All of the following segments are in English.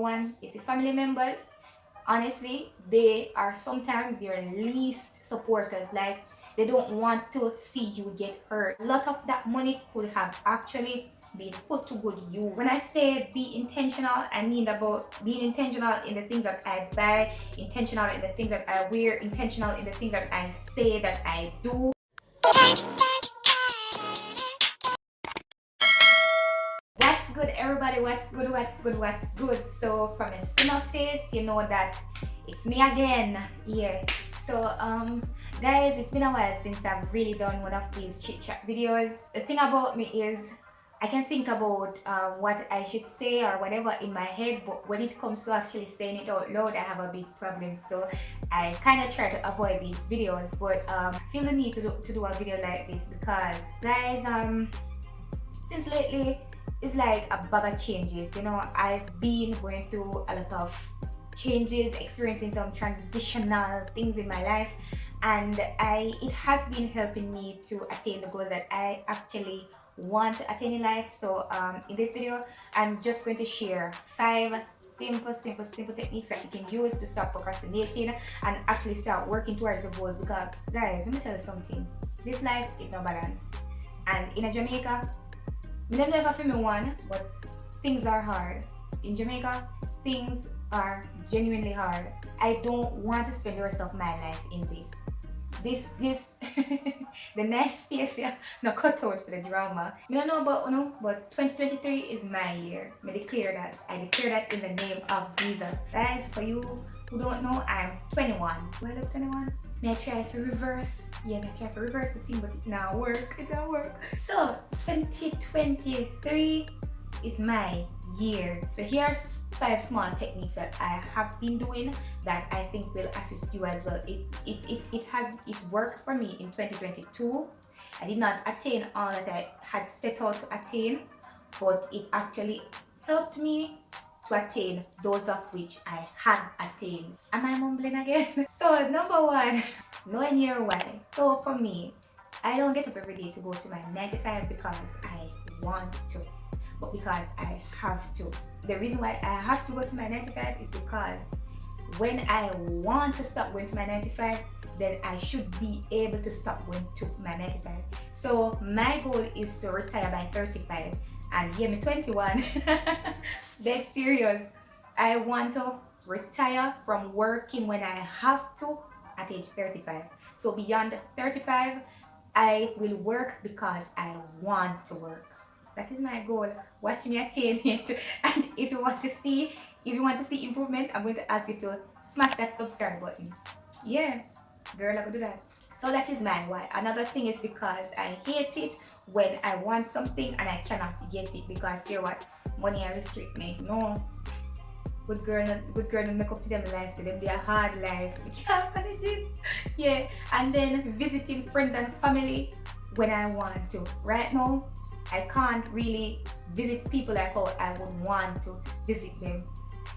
one is the family members. Honestly, they are sometimes your least supporters. Like, they don't want to see you get hurt. A lot of that money could have actually been put to good use. When I say be intentional, I mean about being intentional in the things that I buy, intentional in the things that I wear, intentional in the things that I say that I do. What's good, everybody? What's good? What's good? What's good? So from a simmer face, you know that it's me again. Yeah. So guys, it's been a while since I've really done one of these chit chat videos. The thing about me is I can think about what I should say or whatever in my head, but when it comes to actually saying it out loud, I have a big problem. So I kind of try to avoid these videos, but I feel the need to do a video like this because guys, since lately it's like a bag of changes. You know, I've been going through a lot of changes, experiencing some transitional things in my life, and it has been helping me to attain the goals that I actually want to attain in life. So in this video, I'm just going to share 5 simple techniques that you can use to stop procrastinating and actually start working towards the goals. Because guys, let me tell you something, this life is no balance, and in Jamaica, I don't never feel me one, but things are hard. In Jamaica, things are genuinely hard. I don't want to spend the rest of my life in this. The next phase, yeah, no cut out for the drama. I don't know about but 2023 is my year. I declare that. I declare that in the name of Jesus. Guys, for you who don't know, I'm 21. Do I look 21? May I try to reverse? Yeah, may I try to reverse the thing, but it not work. It don't work. So 2023 is my year. So here's 5 small techniques that I have been doing that I think will assist you as well. It worked for me in 2022. I did not attain all that I had set out to attain, but it actually helped me to attain those of which I had attained. Am I mumbling again? So number 1, knowing your why. So for me, I don't get up every day to go to my 9 to 5 because I want to, but because I have to. The reason why I have to go to my 9 to 5 is because when I want to stop going to my 9 to 5, then I should be able to stop going to my 9 to 5. So my goal is to retire by 35, and yeah, me 21. Dead serious. I want to retire from working when I have to at age 35. So beyond 35, I will work because I want to work. That is my goal. Watch me attain it. And if you want to see improvement, I'm going to ask you to smash that subscribe button. Yeah, girl, I will do that. So that is my why. Another thing is because I hate it when I want something and I cannot get it, because you know what? Money restrict me. No. Good girl don't make up for them life, to them they a hard life. You can't manage it. Yeah. And then visiting friends and family when I want to. Right now, I can't really visit people like how I would want to visit them.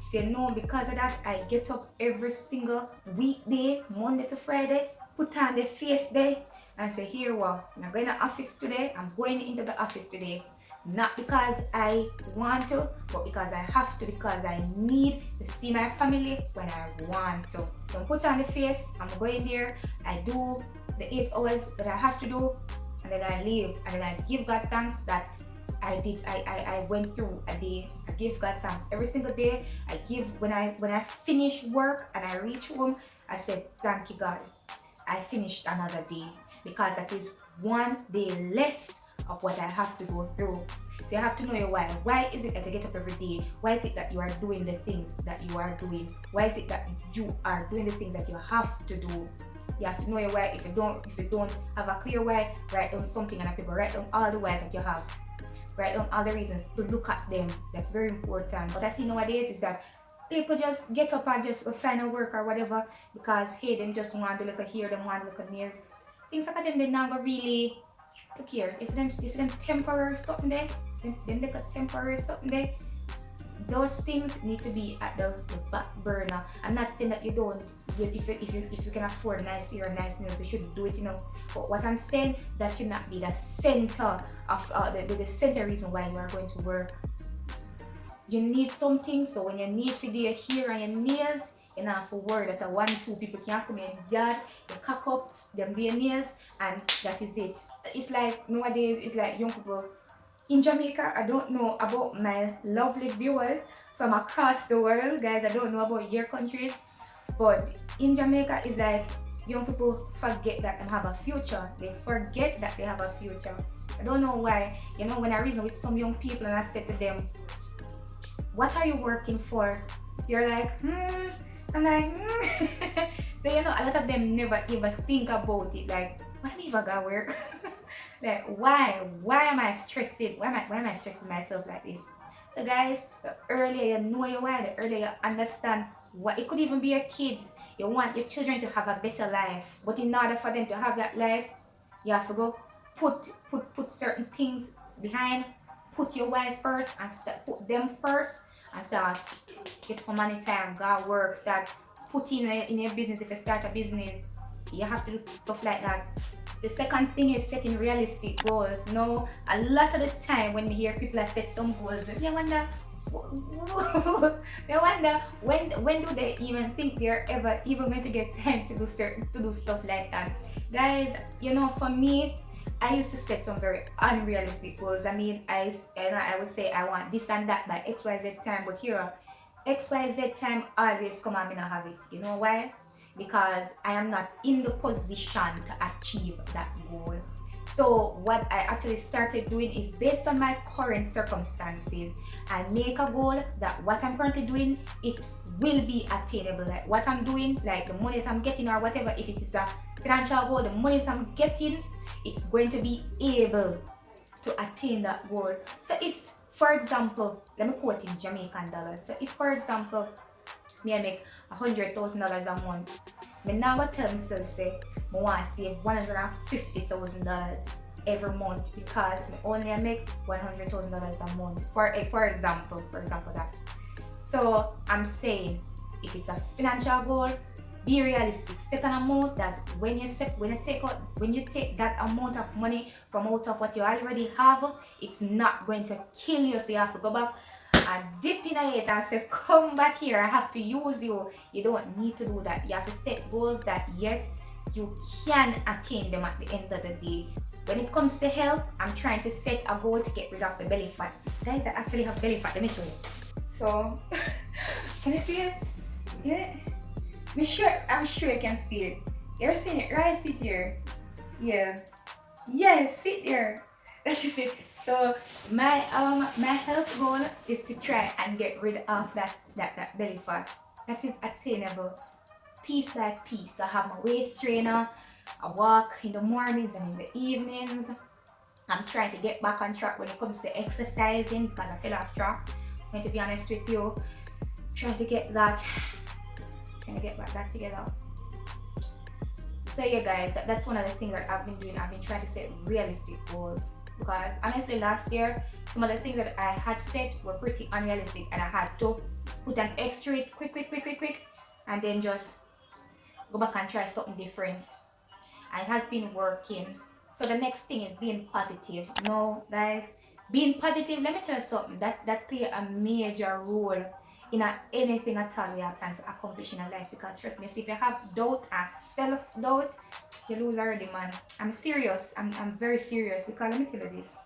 So no, because of that, I get up every single weekday, Monday to Friday, put on the face day, and say, here what, I'm going to the office today, I'm going into the office today. Not because I want to, but because I have to, because I need to see my family when I want to. So I put on the face, I'm going there, I do the 8 hours that I have to do, and then I leave, and then I give God thanks that I went through a day. I give God thanks every single day. I give when I finish work and I reach home, I said, thank you God, I finished another day, because that is one day less of what I have to go through. So you have to know your why. Why is it that you get up every day? Why is it that you are doing the things that you are doing? Why is it that you are doing the things that you have to do? You have to know your why. If you don't have a clear why, write down something on a paper. Write down all the whys that you have. Write down all the reasons to look at them. That's very important. What I see nowadays is that people just get up and just find a work or whatever because hey, them just want to look at here, them want to look at nails. Things like that, they not really look here. You see them temporary something there. Them look at temporary something there. Those things need to be at the back burner. I'm not saying that you don't. If you can afford nice hair or nice nails, you should do it, you know. But what I'm saying, that should not be the center of the center reason why you are going to work. you need something, so when you need to do your hair and your nails, you know, for worry that a one, two people can come in your yard, you cock up, them do your nails, and that is it. It's like nowadays, it's like young people in Jamaica. I don't know about my lovely viewers from across the world, guys. I don't know about your countries, but in Jamaica, it's like young people forget that they have a future. They forget that they have a future. I don't know why. You know, when I reason with some young people and I said to them, what are you working for? You're like, I'm like, So, you know, a lot of them never even think about it. Like, why am I even gonna work? Like, why? Why am I stressing? Why am I stressing myself like this? So, guys, the earlier you know your why, the earlier you understand what it could even be your kids. You want your children to have a better life, but in order for them to have that life, you have to go put certain things behind. Put your wife first and put them first and start get for money time, go work, start putting in your business. If you start a business, you have to do stuff like that. The second thing is setting realistic goals. Now, a lot of the time when we hear people set some goals, I wonder, I wonder when do they even think they're ever even going to get time to do stuff like that. Guys, you know, for me, I used to set some very unrealistic goals. I mean, I would say I want this and that by XYZ time, but here, XYZ time always come and me not have it. You know why? Because I am not in the position to achieve that goal. So what I actually started doing is based on my current circumstances, I make a goal that what I'm currently doing, it will be attainable. Like what I'm doing, like the money that I'm getting or whatever, if it is a financial goal, the money that I'm getting, it's going to be able to attain that goal. So if, for example, let me quote in Jamaican dollars. So if, for example, me I make $100,000 a month, me now go tell myself say I want to save $150,000 every month because me only make $100,000 a month. For example that. So I'm saying if it's a financial goal, be realistic. Set an amount that when you take that amount of money from out of what you already have, it's not going to kill you. So you have to go back and dip in it and say, come back here, I have to use you. You don't need to do that. You have to set goals that yes, you can attain them at the end of the day. When it comes to health, I'm trying to set a goal to get rid of the belly fat. Guys, I actually have belly fat. Let me show you. So, can you see it? Yeah. I'm sure you can see it. You're seeing it, right? Sit here. Yeah. Yes, sit there. That is it. So my health goal is to try and get rid of that belly fat. That is attainable. Piece by piece. I have my waist trainer. I walk in the mornings and in the evenings. I'm trying to get back on track when it comes to exercising because I fell off track. And to be honest with you, trying to get that together. So yeah, guys, that's one of the things that I've been doing. I've been trying to set realistic goals because honestly last year some of the things that I had set were pretty unrealistic and I had to put an X to it quick and then just go back and try something different, and it has been working. So the next thing is being positive. No, guys, being positive, let me tell you something that play a major role in anything at all we are trying to accomplish in our life. Because trust me, if you have doubt and self-doubt, you lose already, man. I'm serious. I'm very serious because let me tell you this.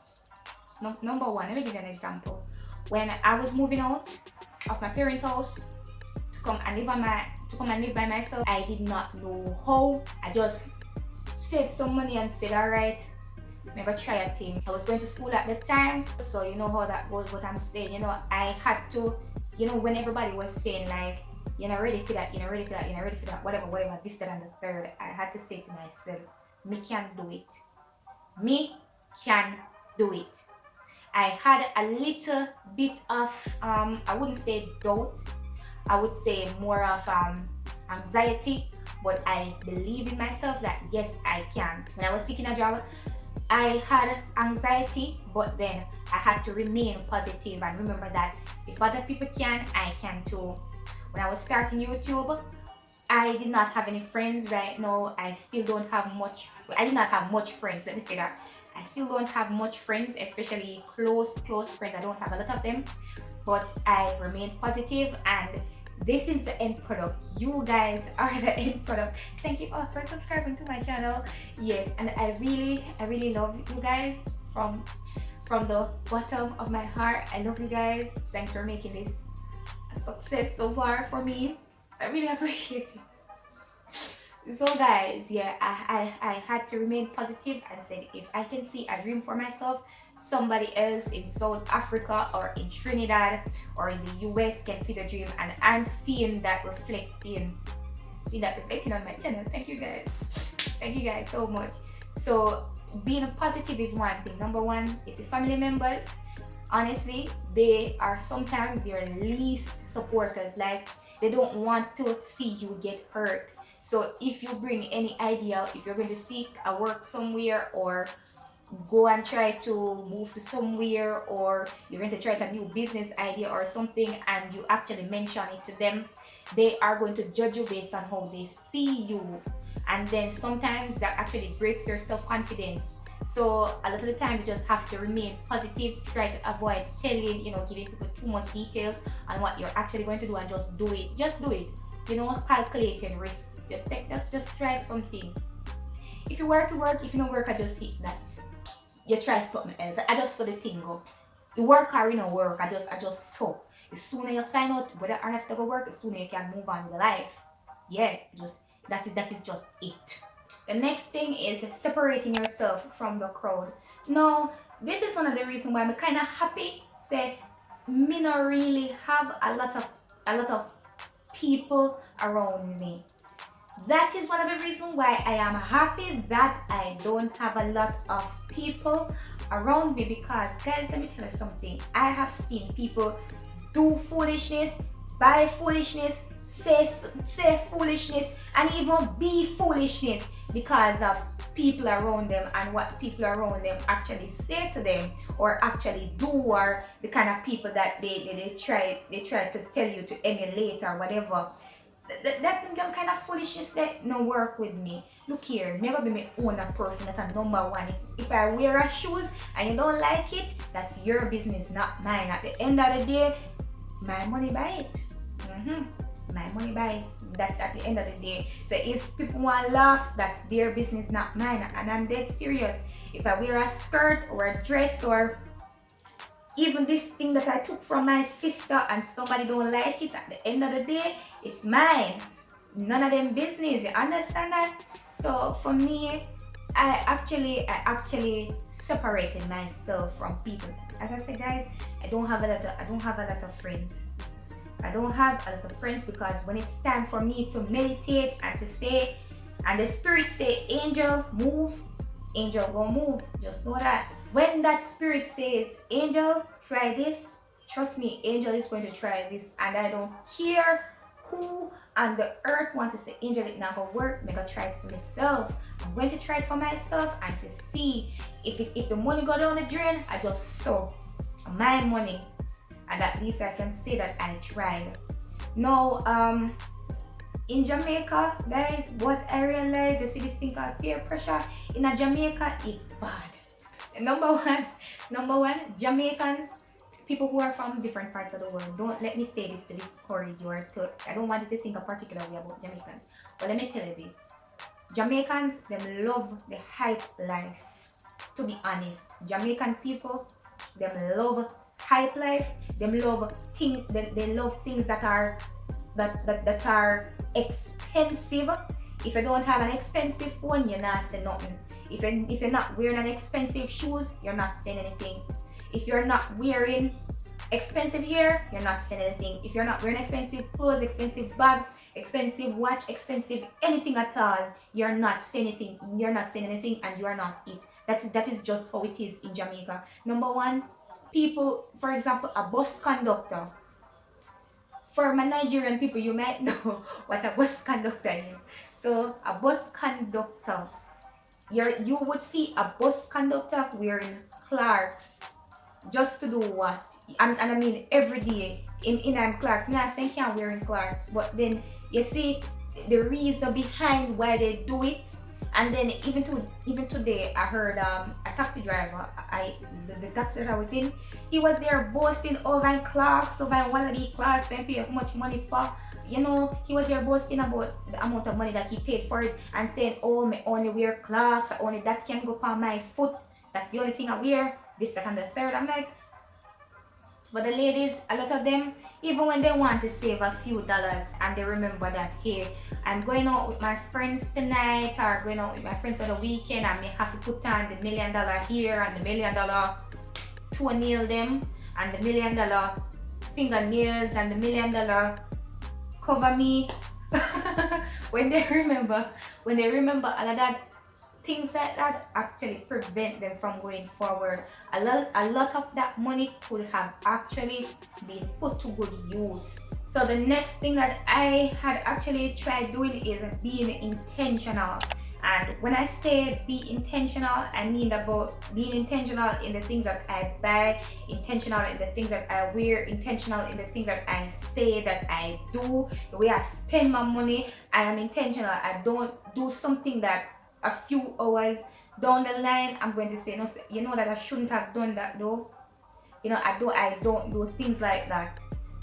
Number one, let me give you an example. When I was moving out of my parents' house to come and live by myself, I did not know how. I just saved some money and said, alright, never try a thing. I was going to school at the time, so you know how that goes. What I'm saying, you know, I had to, you know, when everybody was saying like, you're not ready for that, whatever, this, that, and the third, I had to say to myself, me can do it. Me can do it. I had a little bit of, I wouldn't say doubt, I would say more of anxiety, but I believe in myself that yes, I can. When I was seeking a job, I had anxiety, but then I had to remain positive and remember that if other people can, I can too. When I was starting YouTube, I did not have any friends. Right now, I still don't have much. I did not have much friends. Let me say that. I still don't have much friends, especially close friends. I don't have a lot of them. but I remain positive, and this is the end product. You guys are the end product. Thank you all for subscribing to my channel. Yes, and I really love you guys from the bottom of my heart. I love you guys. Thanks for making this a success so far for me. I really appreciate it. So guys, yeah, I had to remain positive and said if I can see a dream for myself, somebody else in South Africa or in Trinidad or in the US can see the dream, and I'm seeing that reflecting on my channel. Thank you guys. Thank you guys so much. So being positive is one thing. Number one is the family members. Honestly, they are sometimes your least supporters. Like, they don't want to see you get hurt. So if you bring any idea, if you're going to seek a work somewhere or go and try to move to somewhere, or you're going to try a new business idea or something, and you actually mention it to them, they are going to judge you based on how they see you. And then sometimes that actually breaks your self-confidence. So a lot of the time you just have to remain positive, try to avoid telling, giving people too much details on what you're actually going to do, and just do it. Just do it. Calculating risks. Just try something. If you work, you work. If you don't work, I just hit that. You try something else. I just saw the thing go. You work or you don't work, I just saw. The sooner you find out whether or not to go work, the sooner you can move on with life. Yeah, that is just it. The next thing is separating yourself from the crowd. Now, this is one of the reasons why I'm kind of happy. Say, me not really have a lot of people around me. That is one of the reasons why I am happy that I don't have a lot of people around me, because guys, let me tell you something. I have seen people do foolishness, buy foolishness, say foolishness, and even be foolishness because of people around them and what people around them actually say to them or actually do, or the kind of people that they try to tell you to emulate or whatever. That kind of foolishness that no work with me. Look here, never be my own person. That's a number one. If I wear a shoes and you don't like it, that's your business, not mine. At the end of the day, my money buy it. My money buy it. That at the end of the day. So if people want to laugh, that's their business, not mine. And I'm dead serious. If I wear a skirt or a dress, or even this thing that I took from my sister and somebody don't like it, at the end of the day, it's mine. None of them business. You understand that? So for me, I actually separated myself from people. As I said, guys, I don't have a lot of friends. I don't have a lot of friends because when it's time for me to meditate and to stay, and the spirit say, Angel, move, Angel will move. Just know that. When that spirit says, Angel, try this, trust me, Angel is going to try this. And I don't care who on the earth want to say, Angel, it's not going to work. I'm going to try it for myself. I'm going to try it for myself and to see if the money go down the drain, I just sow my money. And at least I can say that I tried. Now, in Jamaica, guys, what I realized, you see this thing called peer pressure. In Jamaica, it's bad. Number one, Jamaicans, people who are from different parts of the world, don't let me say this to discourage you or to, I don't want you to think a particular way about Jamaicans. But let me tell you this. Jamaicans, they love the hype life. To be honest, Jamaican people, they love hype life. They love things that are expensive. If you don't have an expensive phone, you're not saying nothing. If you're not wearing an expensive shoes, you're not saying anything. If you're not wearing expensive hair, you're not saying anything. If you're not wearing expensive clothes, expensive bag, expensive watch, expensive anything at all, you're not saying anything. You're not saying anything, and you are not it. That is just how it is in Jamaica. Number one, people, for example, a bus conductor. For my Nigerian people, you might know what a bus conductor is. So a bus conductor, you would see a bus conductor wearing Clarks just to do what? And I mean every day in Clarks. Me not saying can't wearing Clarks, but then you see the reason behind why they do it. And then even today, I heard a taxi driver, the taxi that I was in, he was there boasting over clocks, over wallaby clocks, and pay how much money for. He was there boasting about the amount of money that he paid for it and saying, oh, me only wear clocks, only that can go on my foot. That's the only thing I wear. This, that, and the third. I'm like, but the ladies, a lot of them, even when they want to save a few dollars and they remember that, hey, I'm going out with my friends tonight or going out with my friends for the weekend, I may have to put on the $1 million here and the $1 million toenail them and the $1 million fingernails and the $1 million cover me. when they remember all of that, things like that actually prevent them from going forward. A lot of that money could have actually been put to good use. So the next thing that I had actually tried doing is being intentional. And when I say be intentional, I mean about being intentional in the things that I buy, intentional in the things that I wear, intentional in the things that I say, that I do, the way I spend my money. I am intentional. I don't do something that a few hours down the line I'm going to say, no, that I shouldn't have done that though. I don't do things like that.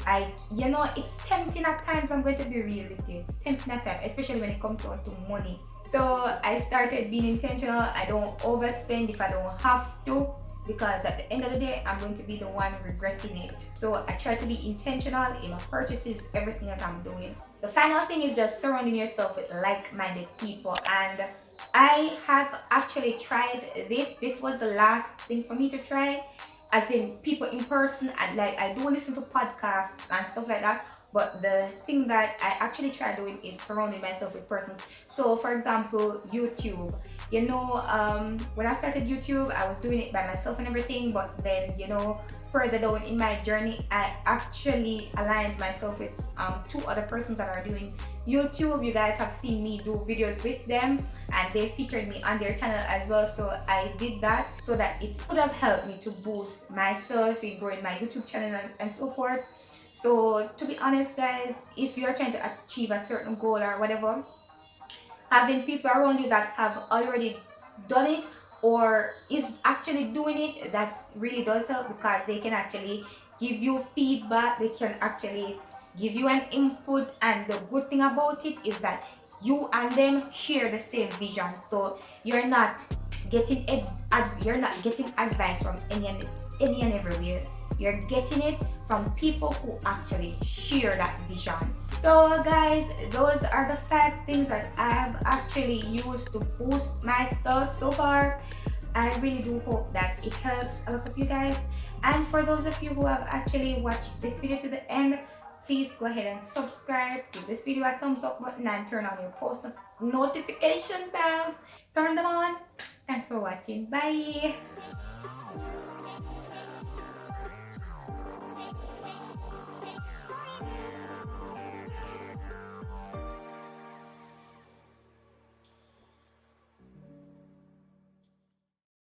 It's tempting at times. I'm going to be real with you. It's tempting at times, especially when it comes down to money. So I started being intentional. I don't overspend if I don't have to, because at the end of the day, I'm going to be the one regretting it. So I try to be intentional in my purchases, everything that I'm doing. The final thing is just surrounding yourself with like-minded people. And I have actually tried this. This was the last thing for me to try, as in people in person. And I do listen to podcasts and stuff like that. But the thing that I actually try doing is surrounding myself with persons. So for example, YouTube. When I started YouTube, I was doing it by myself and everything. But then, further down in my journey, I actually aligned myself with 2 other persons that are doing YouTube. You guys have seen me do videos with them, and they featured me on their channel as well. So I did that so that it could have helped me to boost myself in growing my YouTube channel and so forth. So to be honest, guys, if you're trying to achieve a certain goal or whatever, having people around you that have already done it or is actually doing it, that really does help, because they can actually give you feedback, they can actually give you an input. And the good thing about it is that you and them share the same vision. So you're not getting advice from any and everywhere. You're getting it from people who actually share that vision. So guys, those are the 5 things that I have actually used to boost myself so far. I really do hope that it helps a lot of you guys. And for those of you who have actually watched this video to the end, please go ahead and subscribe, give this video a thumbs up button, and turn on your post notification bells. Turn them on. Thanks for watching. Bye.